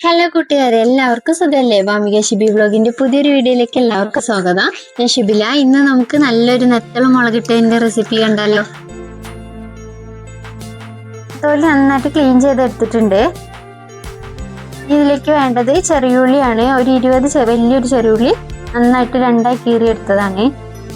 Hello കൂട്ടുകാരെ, എല്ലാവർക്കും സുഖല്ലേ? ഭാമിക ഷിബി വ്ലോഗിന്റെ പുതിയൊരു വീഡിയോയിലേക്ക് എല്ലാവർക്കും സ്വാഗതം. ഞാൻ ഷിബില. ഇന്ന് നമുക്ക് നല്ലൊരു നെത്തള മുളകിട്ടതിന്റെ റെസിപ്പി കണ്ടാലോ. തോല് നന്നായിട്ട് ക്ലീൻ ചെയ്തെടുത്തിട്ടുണ്ട്. ഇതിലേക്ക് വേണ്ടത് ചെറിയുള്ളിയാണ്. ഒരു 20 വലിയൊരു ചെറിയുള്ളി നന്നായിട്ട് രണ്ടായി കീറിയെടുത്തതാണ്.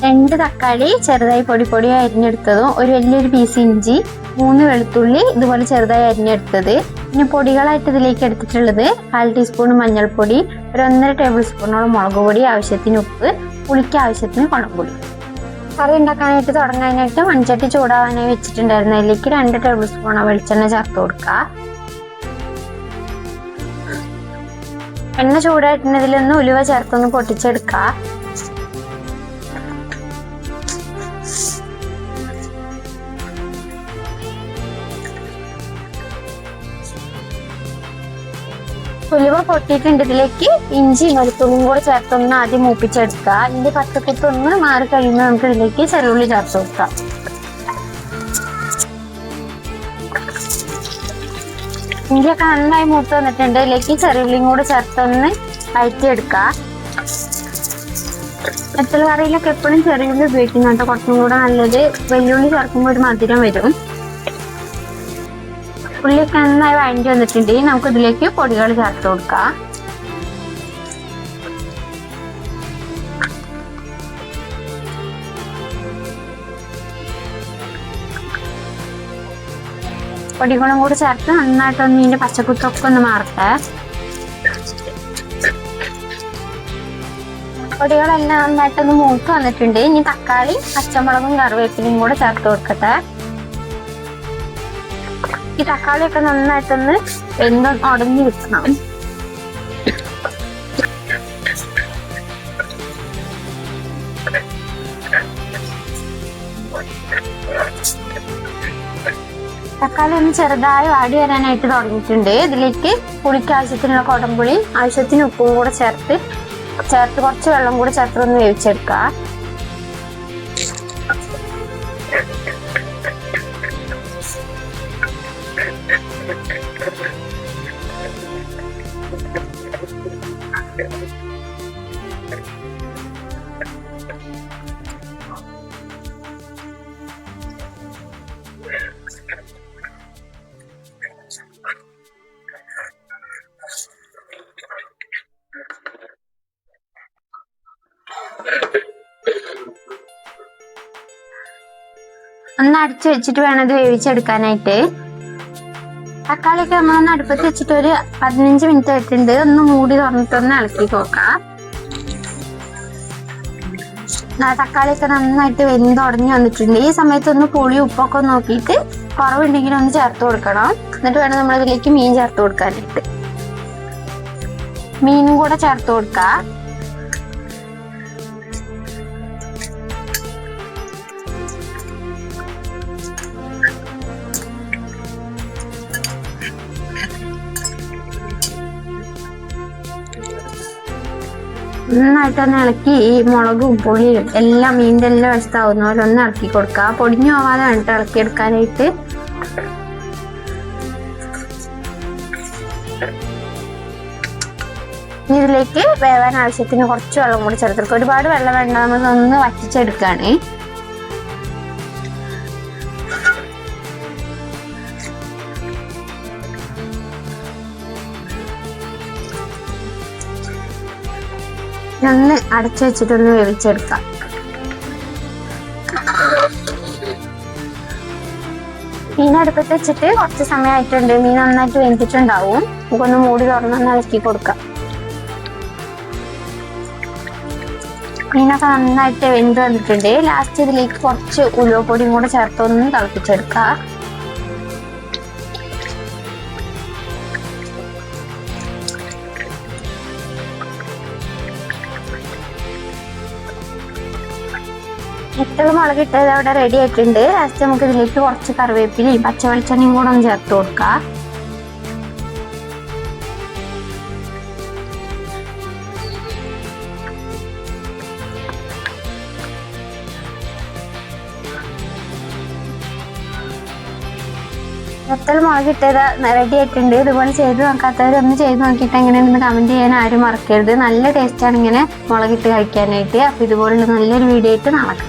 2 തക്കാളി ചെറുതായി പൊടിയായി അരിഞ്ഞെടുത്തതും, ഒരു വലിയൊരു പീസ് ഇഞ്ചി, 3 വെളുത്തുള്ളി ഇതുപോലെ ചെറുതായി അരിഞ്ഞെടുത്തത്. പിന്നെ പൊടികളായിട്ട് ഇതിലേക്ക് എടുത്തിട്ടുള്ളത് 1/2 ടീസ്പൂൺ മഞ്ഞൾപ്പൊടി, ഒരു 1.5 ടേബിൾ സ്പൂണോളം മുളക് പൊടി, ആവശ്യത്തിന് ഉപ്പ്, പുളിക്ക് ആവശ്യത്തിന് കുളംപൊടി. കറി ഉണ്ടാക്കാനായിട്ട് തുടങ്ങാനായിട്ട് മൺചട്ടി ചൂടാവാനായി വെച്ചിട്ടുണ്ടായിരുന്നു. അതിലേക്ക് 2 ടേബിൾ സ്പൂൺ വെളിച്ചെണ്ണ ചേർത്ത് കൊടുക്കുക. എണ്ണ ചൂടായിട്ടുന്നതിലൊന്ന് ഉലുവ ചേർത്തൊന്ന് പൊട്ടിച്ചെടുക്കുക. ഉലുവ പൊട്ടിയിട്ടുണ്ട്. ഇതിലേക്ക് ഇഞ്ചി വെളുത്തുള്ളിയും കൂടെ ചേർത്തൊന്ന് ആദ്യം മൂപ്പിച്ചെടുക്കുക. ഇതിന്റെ പച്ചക്കുത്തൊന്ന് മാറി കഴിയുമ്പോൾ നമുക്ക് ഇതിലേക്ക് ചെറുള്ളി ചേർത്ത് കൊടുക്കാം. ഇഞ്ചിയൊക്കെ നന്നായി മൂത്ത് വന്നിട്ടുണ്ട്. ഇതിലേക്ക് ചെറുള്ളിയും കൂടെ ചേർത്തൊന്ന് വഴറ്റിയെടുക്കുക. നെത്തൽ കറിയിലൊക്കെ എപ്പോഴും ചെറിയുള്ളി ഉപയോഗിക്കുന്നുണ്ട്, കുറച്ചും കൂടെ നല്ലത്. വെല്ലുള്ളി ചേർക്കുമ്പോൾ ഒരു മധുരം വരും. ഉള്ളിയൊക്കെ നന്നായി വഴറ്റി വന്നിട്ടുണ്ട്. നമുക്ക് ഇതിലേക്ക് പൊടികൾ ചേർത്ത് കൊടുക്കാം. പൊടികളും കൂടി ചേർത്ത് നന്നായിട്ടൊന്ന് ഇതിന്റെ പച്ചക്കുത്തൊക്കെ ഒന്ന് മാറട്ടെ. പൊടികളെല്ലാം നന്നായിട്ടൊന്ന് മൂത്ത് വന്നിട്ടുണ്ട്. ഇനി തക്കാളി, പച്ചമുളകും കറിവേപ്പിലയും കൂടെ ചേർത്ത് കൊടുക്കട്ടെ. ഈ തക്കാളിയൊക്കെ നന്നായിട്ടൊന്ന് ഉടഞ്ഞു വെക്കണം. തക്കാളി ഒന്ന് ചെറുതായി വാടി വരാനായിട്ട് തുടങ്ങിയിട്ടുണ്ട്. ഇതിലേക്ക് പുളിക്ക് ആവശ്യത്തിനുള്ള കുടംപുളി, ആവശ്യത്തിന് ഉപ്പും കൂടെ ചേർത്ത് കുറച്ച് വെള്ളം കൂടെ ചേർത്തൊന്ന് വേവിച്ചെടുക്കുക. ഒന്ന് അടച്ചു വെച്ചിട്ട് വേണം ഇത് വേവിച്ചെടുക്കാനായിട്ട്. തക്കാളിയൊക്കെ നമ്മളൊന്ന് അടുപ്പത്ത് വെച്ചിട്ട് ഒരു 15 മിനിറ്റ് ആയിട്ടുണ്ട്. ഒന്ന് മൂടി തുറന്നിട്ടൊന്ന് ഇളക്കി നോക്കാം. തക്കാളിയൊക്കെ നന്നായിട്ട് വെന്തുടഞ്ഞു വന്നിട്ടുണ്ട്. ഈ സമയത്ത് ഒന്ന് പുളി ഉപ്പൊക്കെ നോക്കിയിട്ട് കുറവുണ്ടെങ്കിൽ ഒന്ന് ചേർത്ത് കൊടുക്കണം. എന്നിട്ട് വേണം നമ്മൾ ഇതിലേക്ക് മീൻ ചേർത്ത് കൊടുക്കാനായിട്ട്. മീനും കൂടെ ചേർത്ത് കൊടുക്കാം. നന്നായിട്ടൊന്ന് ഇളക്കി ഈ മുളകും പുളിയും എല്ലാം മീനിന്റെ എല്ലാം വശത്താവുന്ന പോലെ ഒന്ന് ഇളക്കി കൊടുക്കുക. പൊടിഞ്ഞു പോവാതെ വേണ്ടിട്ട് ഇളക്കി എടുക്കാനായിട്ട്. ഇതിലേക്ക് വേവാൻ ആവശ്യത്തിന് കുറച്ച് വെള്ളം കൂടി ചേർത്തെടുക്കുക. ഒരുപാട് വെള്ളം വേണ്ട, നമ്മളൊന്ന് വറ്റിച്ചെടുക്കുകയാണ്. ഒന്ന് അടച്ചു വെച്ചിട്ടൊന്ന് വേവിച്ചെടുക്കാം. മീൻ അടുപ്പത്ത് വെച്ചിട്ട് കുറച്ച് സമയമായിട്ടുണ്ട്. മീൻ നന്നായിട്ട് വെന്തിട്ടുണ്ടാവും. നമുക്കൊന്ന് മൂടി തുറന്നൊന്ന് ഇളക്കി കൊടുക്കാം. മീനൊക്കെ നന്നായിട്ട് വെന്ത് വന്നിട്ടുണ്ട്. ലാസ്റ്റ് ഇതിലേക്ക് കുറച്ച് ഉലുവപ്പൊടിയും കൂടെ ചേർത്തൊന്ന് തിളപ്പിച്ചെടുക്കാം. നെത്തൾ മുളകിട്ടത് അവിടെ റെഡി ആയിട്ടുണ്ട്. ലാസ്റ്റ് നമുക്ക് ഇതിലേക്ക് കുറച്ച് കറിവേപ്പിലയും പച്ച വെളിച്ചെണ്ണയും കൂടെ ഒന്ന് ചേർത്ത് കൊടുക്കാം. വത്തൽ മുളക് ഇട്ടത് റെഡി ആയിട്ടുണ്ട്. ഇതുപോലെ ചെയ്ത് നോക്കാത്തവരൊന്ന് ചെയ്ത് നോക്കിയിട്ട് എങ്ങനെയാണെന്ന് കമന്റ് ചെയ്യാൻ ആരും മറക്കരുത്. നല്ല ടേസ്റ്റാണ് ഇങ്ങനെ മുളകിട്ട് കഴിക്കാനായിട്ട്. അപ്പോൾ ഇതുപോലുള്ള നല്ലൊരു വീഡിയോ ആയിട്ട് നാളെ